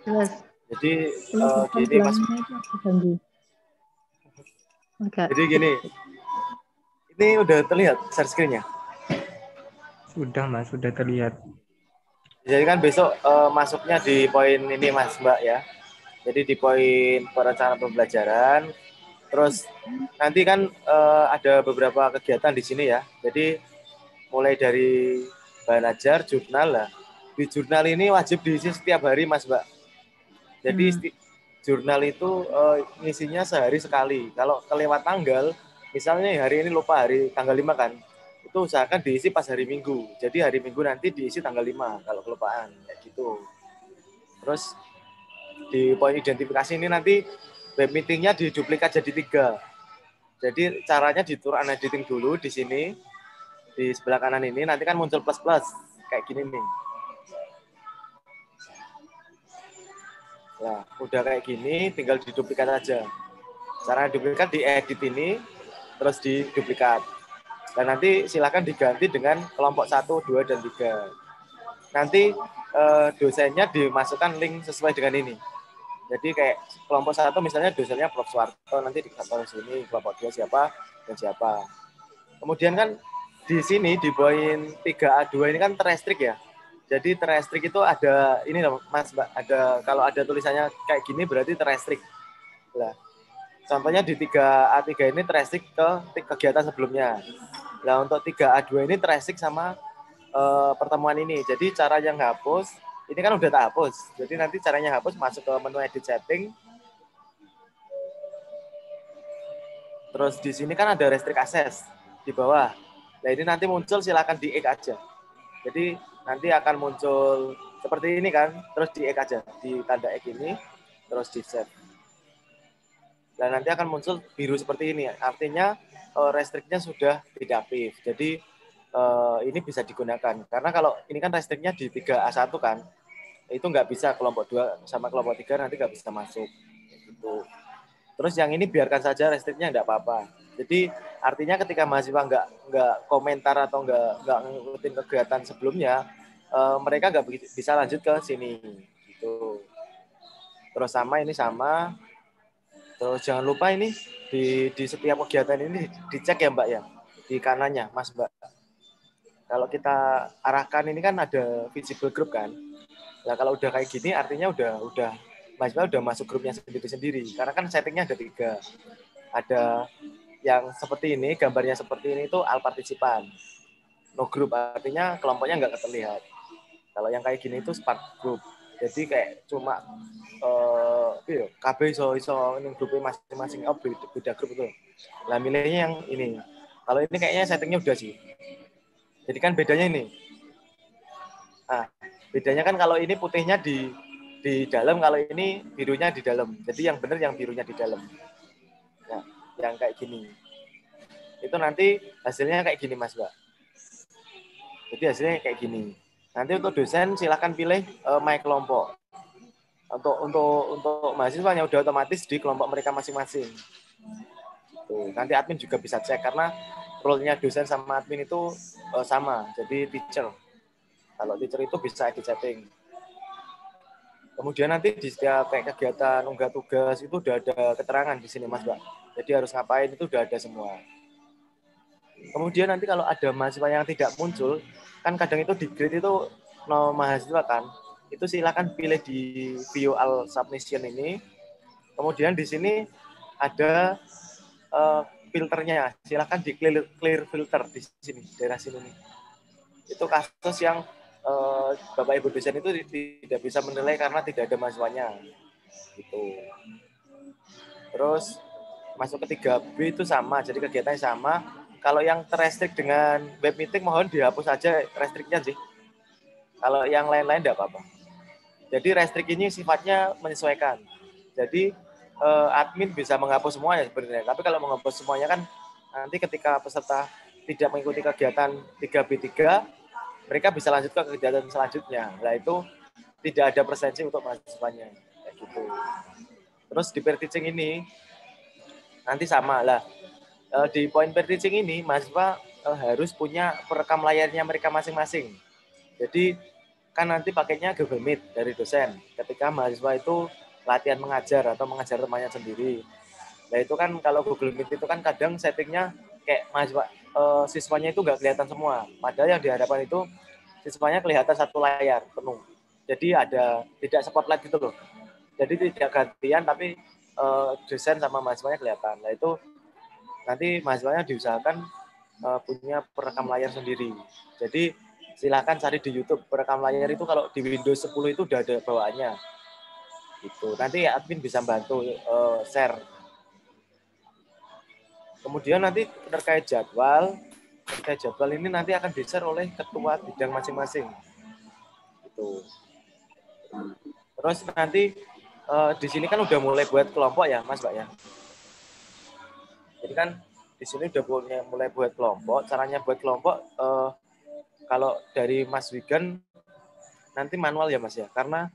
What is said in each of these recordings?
Jelas. Jadi Ini bukan gini Mas. belakangnya itu aku ganggu. Agak Jadi gini, dikit. ini udah terlihat share screen-nya. Sudah Mas, sudah terlihat. Jadi kan besok masuknya di poin ini Mas Mbak ya. Jadi di poin perencanaan pembelajaran. Terus nanti kan ada beberapa kegiatan di sini ya. Jadi mulai dari bahan ajar, jurnal lah. Di jurnal ini wajib diisi setiap hari Mas Mbak. Jadi jurnal itu ngisinya sehari sekali. Kalau kelewat tanggal, misalnya hari ini lupa hari tanggal 5 kan, itu usahakan diisi pas hari Minggu. Jadi hari Minggu nanti diisi tanggal 5 kalau kelupaan, kayak gitu. Terus di poin identifikasi ini nanti web meetingnya diduplikat jadi 3. Jadi caranya di tour editing dulu di sini, di sebelah kanan ini, nanti kan muncul plus-plus, kayak gini nih. Nah, udah kayak gini, tinggal diduplikat aja. Cara duplikat diedit ini, terus diduplikat. Dan nanti silakan diganti dengan kelompok 1, 2, dan 3. Nanti dosennya dimasukkan link sesuai dengan ini. Jadi kayak kelompok 1 misalnya dosennya Prof. Suwarto, nanti dikatakan sini, kelompok 2 siapa, dan siapa. Kemudian kan di sini, di poin 3A2 ini kan terrestrik ya. Jadi terrestrik itu ada, ini loh Mas Mbak, ada kalau ada tulisannya kayak gini berarti terrestrik. Nah, contohnya di 3A3 ini terrestrik ke kegiatan sebelumnya. Nah, untuk 3A2 ini terrestrik sama pertemuan ini. Jadi cara yang hapus, ini kan udah tak hapus. Jadi nanti caranya hapus, masuk ke menu edit setting. Terus di sini kan ada restrict access di bawah. Nah, ini nanti muncul silakan di X aja. Jadi nanti akan muncul seperti ini kan, terus di X aja, di tanda X ini, terus di set. Dan nanti akan muncul biru seperti ini. Artinya restriknya sudah tidak aktif. Jadi ini bisa digunakan. Karena kalau ini kan restriknya di 3A1 kan, itu nggak bisa kelompok 2 sama kelompok 3 nanti nggak bisa masuk. Gitu. Terus yang ini biarkan saja restriknya nggak apa-apa. Jadi artinya ketika mahasiswa nggak komentar atau nggak ngikutin kegiatan sebelumnya, mereka nggak bisa lanjut ke sini. Gitu. Terus sama ini sama. Terus jangan lupa ini di setiap kegiatan ini dicek ya Mbak ya, di kanannya Mas Mbak. Kalau kita arahkan ini kan ada visible group kan. Nah kalau udah kayak gini artinya udah mahasiswa udah masuk grupnya sendiri-sendiri. Karena kan settingnya ada 3. Ada yang seperti ini, gambarnya seperti ini itu all partisipan. No group artinya kelompoknya nggak terlihat. Kalau yang kayak gini itu spark group. Jadi kayak cuma KB iso ning grupnya masing-masing beda grup itu. Lah milihnya yang ini. Kalau ini kayaknya settingnya udah sih. Jadi kan bedanya ini. Nah, bedanya kan kalau ini putihnya di dalam, kalau ini birunya di dalam. Jadi yang benar yang birunya di dalam. Nah, yang kayak gini. Itu nanti hasilnya kayak gini Mas Mbak. Jadi hasilnya kayak gini. Nanti untuk dosen silahkan pilih my kelompok. Untuk mahasiswanya udah otomatis di kelompok mereka masing-masing. Tuh, nanti admin juga bisa cek karena role-nya dosen sama admin itu sama. Jadi teacher. Kalau teacher itu bisa edit setting. Kemudian nanti di setiap kayak kegiatan unggah tugas itu udah ada keterangan di sini Mas Mbak. Jadi harus ngapain itu udah ada semua. Kemudian nanti kalau ada mahasiswa yang tidak muncul, kan kadang itu di grade itu no mahasiswa kan, itu silakan pilih di view all submission ini. Kemudian di sini ada filternya, silakan di clear filter di sini, daerah sini nih. Itu kasus yang Bapak Ibu dosen itu tidak bisa menilai karena tidak ada mahasiswanya. Gitu. Terus masuk ke 3B itu sama, jadi kegiatannya sama. Kalau yang terrestrik dengan web meeting mohon dihapus saja restriknya sih. Kalau yang lain-lain tidak apa-apa. Jadi restrik ini sifatnya menyesuaikan. Jadi admin bisa menghapus semuanya sebenarnya. Tapi kalau menghapus semuanya kan nanti ketika peserta tidak mengikuti kegiatan 3B3, mereka bisa lanjut ke kegiatan selanjutnya. Nah itu tidak ada presensi untuk mahasiswanya. Kayak gitu. Terus di peer teaching ini nanti sama lah. Di poin peer teaching ini mahasiswa harus punya perekam layarnya mereka masing-masing. Jadi kan nanti pakainya Google Meet dari dosen. Ketika mahasiswa itu latihan mengajar atau mengajar temannya sendiri. Nah itu kan kalau Google Meet itu kan kadang settingnya kayak mahasiswa siswanya itu nggak kelihatan semua. Padahal yang di hadapan itu siswanya kelihatan satu layar penuh. Jadi ada tidak spotlight gitu loh. Jadi tidak gantian tapi dosen sama mahasiswanya kelihatan. Nah itu nanti mahasiswanya diusahakan punya perekam layar sendiri. Jadi silakan cari di YouTube perekam layar itu kalau di Windows 10 itu udah ada bawaannya. Itu nanti admin bisa bantu share. Kemudian nanti terkait jadwal ini nanti akan di-share oleh ketua bidang masing-masing. Itu. Terus nanti di sini kan udah mulai buat kelompok ya, Mas, Mbak ya. Jadi kan di sini udah mulai buat kelompok. Caranya buat kelompok kalau dari Mas Wigan nanti manual ya, Mas ya. Karena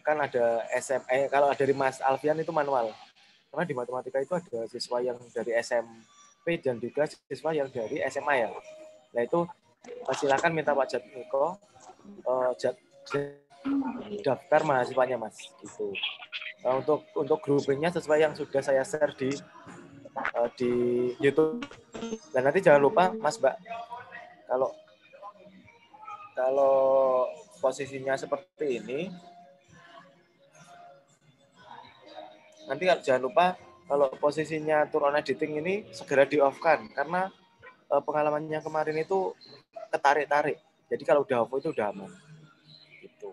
kan ada SMA, kalau dari Mas Alfian itu manual. Karena di matematika itu ada siswa yang dari SMP dan juga siswa yang dari SMA ya. Nah itu silakan minta Pak Jatmiko daftar mahasiswanya Mas. Gitu. Untuk groupingnya sesuai yang sudah saya share di YouTube. Dan nanti jangan lupa Mas Mbak, kalau posisinya seperti ini, nanti jangan lupa kalau posisinya turn on editing ini segera di off kan, karena pengalamannya kemarin itu ketarik-tarik. Jadi kalau udah off itu udah aman. Gitu.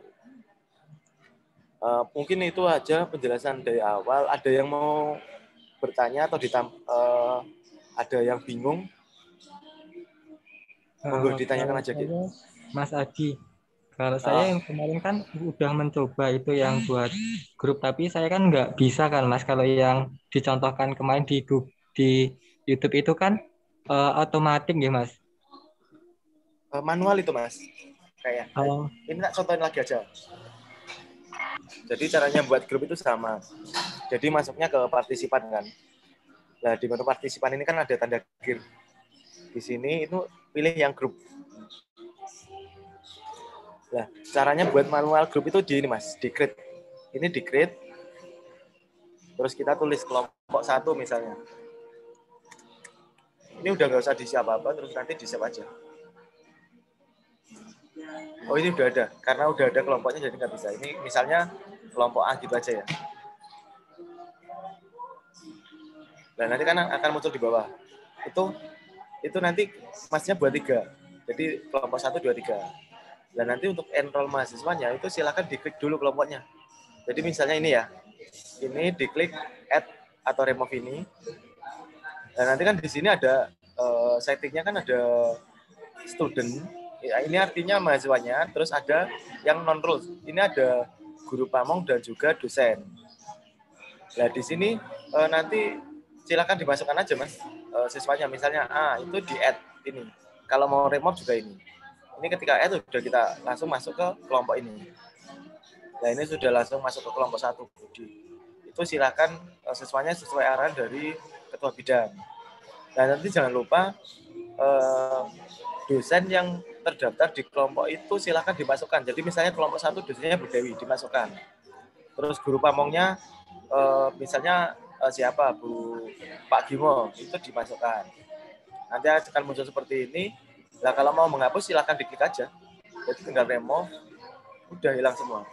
Mungkin itu aja penjelasan dari awal. Ada yang mau bertanya atau ada yang bingung? Monggo ditanyakan aja gitu. Mas Adi, kalau saya yang kemarin kan udah mencoba itu yang buat grup, tapi saya kan nggak bisa kan Mas. Kalau yang dicontohkan kemarin di YouTube itu kan otomatis ya Mas. Manual itu Mas. Kayak ini tak contohin lagi aja. Jadi caranya buat grup itu sama. Jadi masuknya ke partisipan kan. Nah di menu partisipan ini kan ada tanda gear. Di sini itu pilih yang grup. Nah caranya buat manual grup itu di ini Mas, di create. Ini di create. Terus kita tulis kelompok 1 misalnya. Ini udah nggak usah di-save apa-apa, terus nanti di-save aja. Oh ini udah ada, karena udah ada kelompoknya jadi nggak bisa. Ini misalnya kelompok A gitu aja ya. Nah nanti kan akan muncul di bawah. Itu nanti masnya buat 3. Jadi kelompok 1, 2, 3. Dan nanti untuk enroll mahasiswanya itu silakan diklik dulu kelompoknya. Jadi misalnya ini ya, ini diklik add atau remove ini. Dan nanti kan di sini ada settingnya kan ada student. Ya, ini artinya mahasiswanya. Terus ada yang non rules. Ini ada guru pamong dan juga dosen. Nah di sini nanti silakan dimasukkan aja Mas siswanya. Misalnya itu di add ini. Kalau mau remove juga ini. Ini ketika add sudah kita langsung masuk ke kelompok ini. Nah ini sudah langsung masuk ke kelompok 1. Itu silakan siswanya sesuai arahan dari ketua bidang. Dan nanti jangan lupa dosen yang terdaftar di kelompok itu silakan dimasukkan. Jadi misalnya kelompok 1 dosennya Bu Dewi dimasukkan. Terus guru pamongnya misalnya siapa Pak Gimo itu dimasukkan. Nanti akan muncul seperti ini. Nah kalau mau menghapus silakan diklik aja. Jadi tinggal remove, udah hilang semua.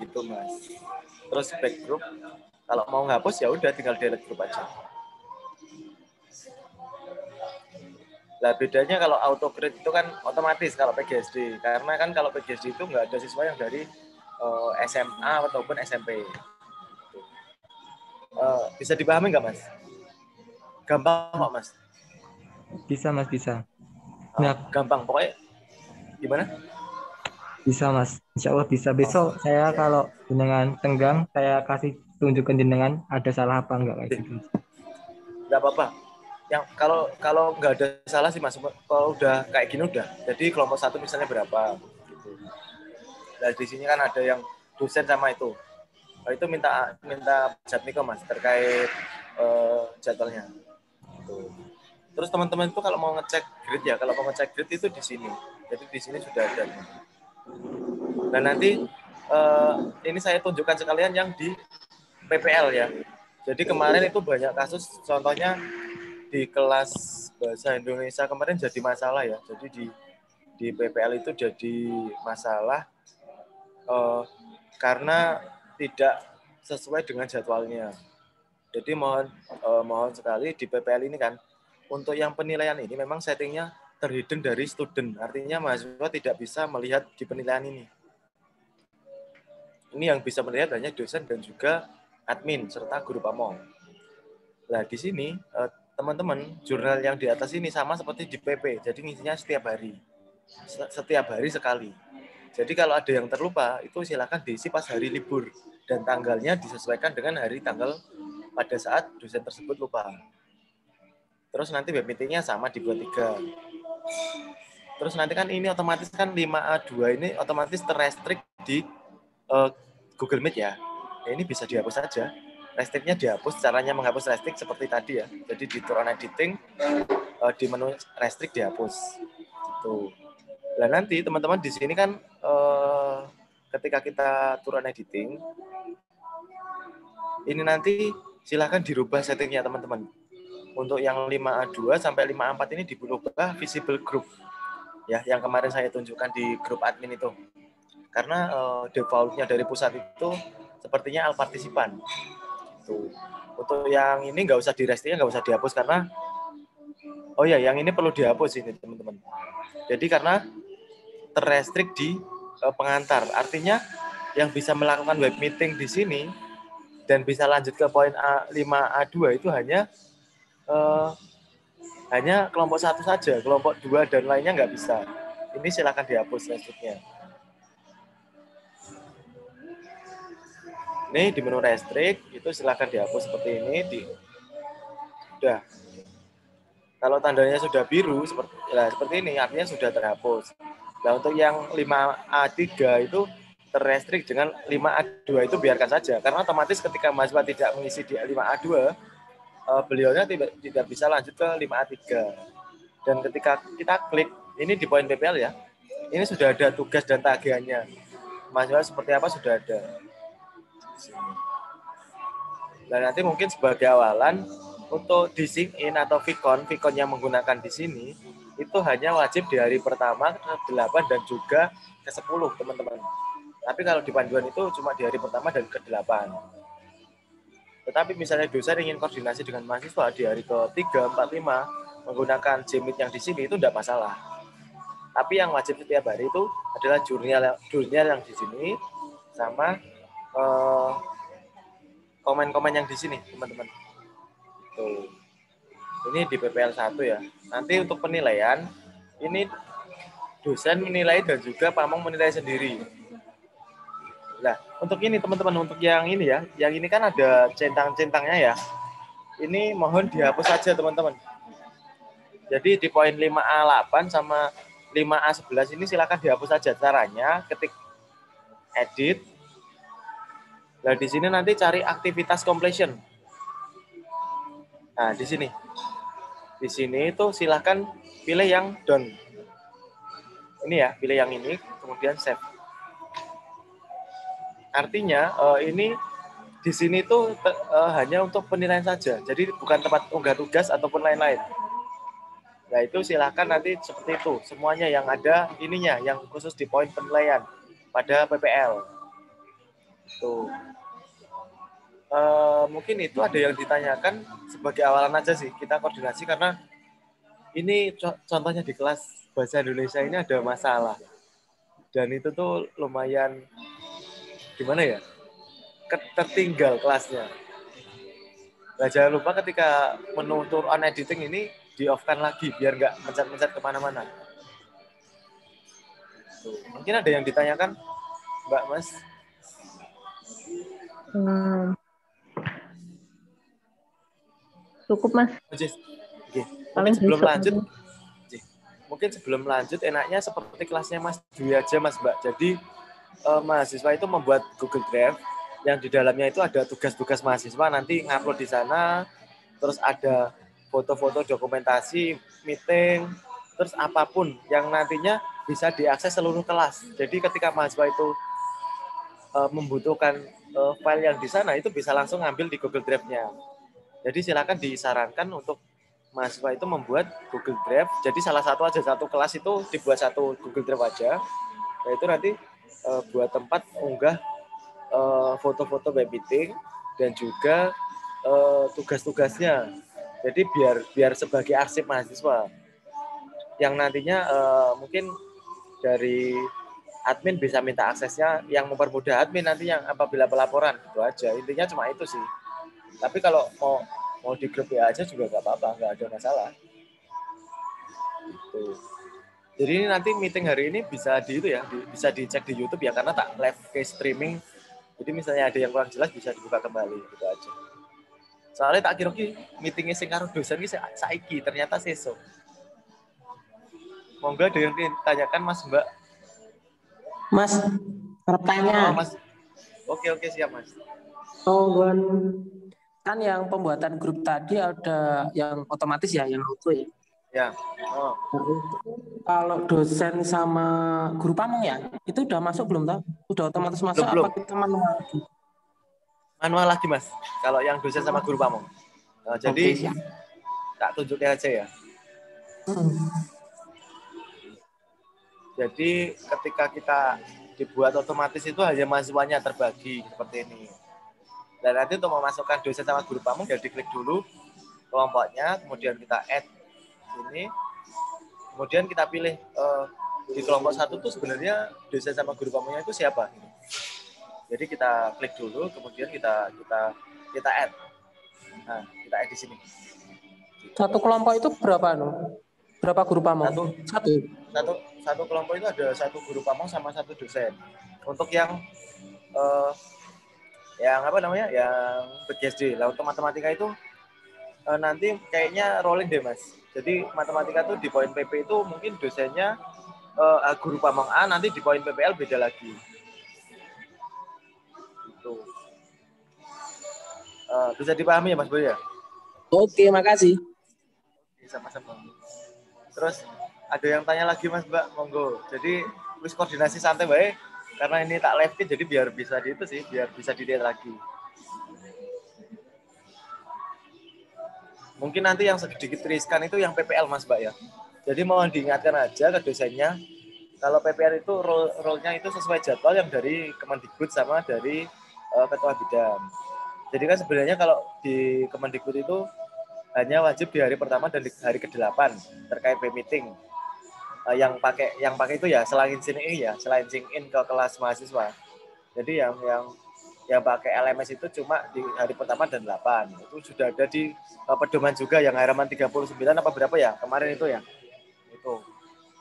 Gitu Mas. Terus back group, kalau mau menghapus ya udah tinggal delete group aja. Nah bedanya kalau auto create itu kan otomatis kalau PGSD, karena kan kalau PGSD itu nggak ada siswa yang dari SMA ataupun SMP. Bisa dipahami nggak Mas? Gampang kok Mas. Bisa Mas, bisa. Nah, gampang pokoknya. Gimana? Bisa Mas, Insya Allah bisa. Besok saya kalau jenengan tenggang, saya kasih tunjukkan jenengan ada salah apa enggak kayak gitu. Nggak apa-apa. Yang kalau nggak ada salah sih Mas, kalau udah kayak gini udah. Jadi kelompok 1 misalnya berapa gitu. Nah, di sini kan ada yang dosen sama itu. Itu minta Jatmiko Mas terkait jadwalnya. Gitu. Terus teman-teman itu kalau mau ngecek grade ya, kalau mau ngecek grade itu di sini. Jadi di sini sudah ada. Dan nanti ini saya tunjukkan sekalian yang di PPL ya. Jadi kemarin itu banyak kasus, contohnya di kelas bahasa Indonesia kemarin jadi masalah ya. Jadi di PPL itu jadi masalah karena tidak sesuai dengan jadwalnya. Jadi mohon sekali di PPL ini kan untuk yang penilaian ini memang settingnya terhidden dari student. Artinya mahasiswa tidak bisa melihat di penilaian ini. Ini yang bisa melihat hanya dosen dan juga admin serta guru pamong. Nah di sini teman-teman jurnal yang di atas ini sama seperti di PP. Jadi ngisinya setiap hari sekali. Jadi kalau ada yang terlupa itu silakan diisi pas hari libur dan tanggalnya disesuaikan dengan hari tanggal pada saat dosen tersebut lupa. Terus nanti web meetingnya sama dibuat 3. Terus nanti kan ini otomatis kan 5A2 ini otomatis terrestrict di Google Meet ya. Ini bisa dihapus saja. Restrictnya dihapus, caranya menghapus restrict seperti tadi ya. Jadi di turn editing, di menu restrict dihapus. Gitu. Nah nanti teman-teman di sini kan ketika kita turun editing, ini nanti silahkan dirubah settingnya teman-teman. Untuk yang 5A2 sampai 5A4 ini dirubah visible group. Ya, yang kemarin saya tunjukkan di grup admin itu. Karena defaultnya dari pusat itu sepertinya all partisipan. Tuh. Untuk yang ini nggak usah di-restrict, nggak usah dihapus karena yang ini perlu dihapus ini teman-teman. Jadi karena terrestrict di pengantar. Artinya yang bisa melakukan web meeting di sini dan bisa lanjut ke poin 5A2 itu hanya kelompok 1 saja, kelompok 2 dan lainnya nggak bisa. Ini silakan dihapus restrictnya. Ini di menu restrict itu silakan dihapus seperti ini. Sudah. Kalau tandanya sudah biru seperti ini artinya sudah terhapus. Nah untuk yang 5A3 itu terrestrict dengan 5A2 itu biarkan saja karena otomatis ketika mahasiswa tidak mengisi di 5A2 beliaunya tidak bisa lanjut ke 5A3. Dan ketika kita klik ini di poin PPL ya, ini sudah ada tugas dan tagihannya. Mahasiswa seperti apa sudah ada. Nah nanti mungkin sebagai awalan untuk di sync in atau Vicon yang menggunakan di sini itu hanya wajib di hari pertama, ke-8 dan juga ke-10 teman-teman. Tapi kalau di panduan itu cuma di hari pertama dan ke-8. Tetapi misalnya dosen ingin koordinasi dengan mahasiswa di hari ke-3, 4, 5 menggunakan Gmeet yang di sini itu tidak masalah. Tapi yang wajib setiap hari itu adalah jurnal yang di sini sama komen-komen yang di sini, teman-teman. Tuh. Ini di PPL 1 ya. Nanti untuk penilaian, ini dosen menilai dan juga pamong menilai sendiri. Nah, untuk ini teman-teman, untuk yang ini ya, yang ini kan ada centang-centangnya ya. Ini mohon dihapus saja teman-teman. Jadi di poin 5A8 sama 5A11 ini silakan dihapus saja. Caranya ketik edit. Nah, di sini nanti cari aktivitas completion. Nah, di sini. Di sini itu silakan pilih yang done. Ini ya, pilih yang ini, kemudian save. Artinya ini di sini tuh hanya untuk penilaian saja. Jadi bukan tempat unggah tugas ataupun lain-lain. Nah, itu silakan nanti seperti itu. Semuanya yang ada ininya, yang khusus di poin penilaian pada PPL. Tuh. Mungkin itu ada yang ditanyakan sebagai awalan aja sih kita koordinasi karena ini contohnya di kelas bahasa Indonesia ini ada masalah dan itu tuh lumayan gimana ya tertinggal kelasnya. Nah jangan lupa ketika menu turn on editing ini di off kan lagi biar nggak mencet-mencet kemana-mana. Mungkin ada yang ditanyakan Mbak Mas? Cukup Mas. Oke. Mungkin sebelum lanjut, enaknya seperti kelasnya Mas Dwi aja Mas Mbak. Jadi mahasiswa itu membuat Google Drive yang di dalamnya itu ada tugas-tugas mahasiswa nanti ngupload di sana, terus ada foto-foto dokumentasi, meeting, terus apapun yang nantinya bisa diakses seluruh kelas. Jadi ketika mahasiswa itu membutuhkan file yang di sana, itu bisa langsung ambil di Google Drive-nya. Jadi silakan disarankan untuk mahasiswa itu membuat Google Drive. Jadi salah satu kelas itu dibuat satu Google Drive aja. Nah itu nanti buat tempat unggah foto-foto web meeting dan juga tugas-tugasnya. Jadi biar sebagai arsip mahasiswa yang nantinya mungkin dari admin bisa minta aksesnya, yang mempermudah admin nanti yang apabila pelaporan, gitu aja. Intinya cuma itu sih. Tapi kalau mau di grup ya aja juga nggak apa-apa, nggak ada masalah. Gitu. Jadi ini nanti meeting hari ini bisa bisa dicek di YouTube ya, karena tak live ke streaming. Jadi misalnya ada yang kurang jelas bisa dibuka kembali, gitu aja. Soalnya tak kira meetingnya sing karo dosen ini saiki, ternyata sesuk. Monggo ada yang ditanyakan Mas Mbak. Mas, pertanyaan. Oh, Mas. Oke, siap Mas. Kan yang pembuatan grup tadi ada yang otomatis ya, yang auto ya. Ya. Oh. Kalau dosen sama guru pamong ya, itu udah masuk belum tahu? Udah otomatis masuk belum. apa kita manual lagi? Manual lagi Mas. Kalau yang dosen sama guru pamong. Jadi tak tunjukin aja ya. Jadi ketika kita dibuat otomatis itu hanya mahasiswanya terbagi seperti ini. Dan nanti untuk memasukkan dosen sama guru pamong, ya diklik dulu kelompoknya, kemudian kita add sini, kemudian kita pilih di kelompok satu tuh sebenarnya dosen sama guru pamongnya itu siapa. Jadi kita klik dulu, kemudian kita add. Nah, kita add di sini. Satu kelompok itu berapa Berapa guru pamong? Satu kelompok itu ada satu guru pamong sama satu dosen. Untuk yang apa namanya? Yang PGSD. Lah untuk matematika itu nanti kayaknya rolling deh Mas. Jadi matematika tuh di poin PP itu mungkin dosennya guru pamong A, nanti di poin PPL beda lagi. Gitu. Bisa dipahami ya Mas Boy ya? Oke, makasih. Sama-sama. Terus ada yang tanya lagi Mas Mbak, monggo. Jadi wis koordinasi santai baik, karena ini tak live jadi biar bisa biar bisa dilihat lagi. Mungkin nanti yang sedikit riskan itu yang PPL Mas Mbak ya. Jadi mohon diingatkan aja ke dosennya, kalau PPL itu role-nya itu sesuai jadwal yang dari Kemendikbud sama dari ketua bidang. Jadi kan sebenarnya kalau di Kemendikbud itu hanya wajib di hari pertama dan di hari ke-8 terkait meeting. Yang pakai itu ya selain sign in ke kelas mahasiswa. Jadi yang pakai LMS itu cuma di hari pertama dan 8. Itu sudah ada di pedoman juga yang halaman 39 apa berapa ya kemarin itu ya. Itu.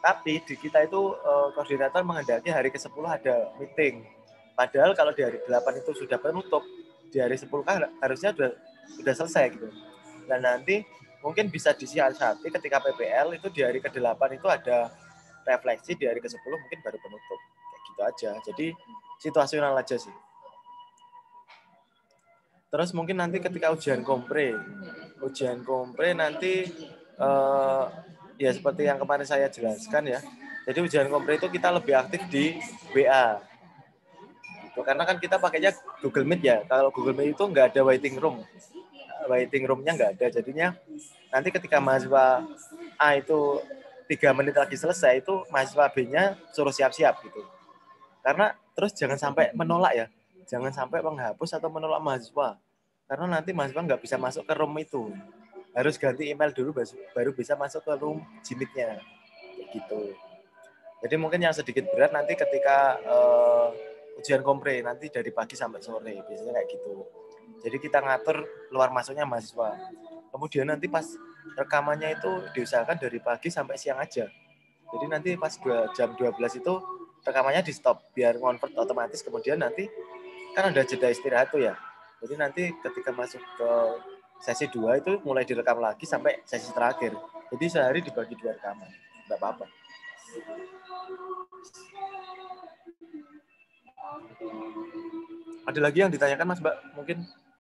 Tapi di kita itu koordinator menghendaki hari ke-10 ada meeting. Padahal kalau di hari 8 itu sudah penutup, di hari 10 kan harusnya sudah selesai gitu. Dan nanti mungkin bisa disiasati ketika PPL itu di hari ke-8 itu ada refleksi, di hari ke-10 mungkin baru penutup. Kayak gitu aja. Jadi situasional aja sih. Terus mungkin nanti ketika ujian kompre nanti ya seperti yang kemarin saya jelaskan ya. Jadi ujian kompre itu kita lebih aktif di WA. Gitu. Karena kan kita pakainya Google Meet ya. Kalau Google Meet itu nggak ada waiting room. Waiting room-nya nggak ada. Jadinya nanti ketika mahasiswa A itu 3 menit lagi selesai, itu mahasiswa B-nya suruh siap-siap gitu. Karena terus jangan sampai menolak ya. Jangan sampai menghapus atau menolak mahasiswa. Karena nanti mahasiswa nggak bisa masuk ke room itu. Harus ganti email dulu baru bisa masuk ke room Gmeet-nya. Gitu. Jadi mungkin yang sedikit berat nanti ketika ujian kompre nanti dari pagi sampai sore. Biasanya kayak gitu. Jadi kita ngatur keluar masuknya mahasiswa. Kemudian nanti pas rekamannya itu diusahakan dari pagi sampai siang aja. Jadi nanti pas jam 12 itu rekamannya di stop biar convert otomatis, kemudian nanti kan ada jeda istirahat tuh ya. Jadi nanti ketika masuk ke sesi 2 itu mulai direkam lagi sampai sesi terakhir. Jadi sehari dibagi 2 rekaman. Enggak apa-apa. Ada lagi yang ditanyakan Mas Mbak mungkin?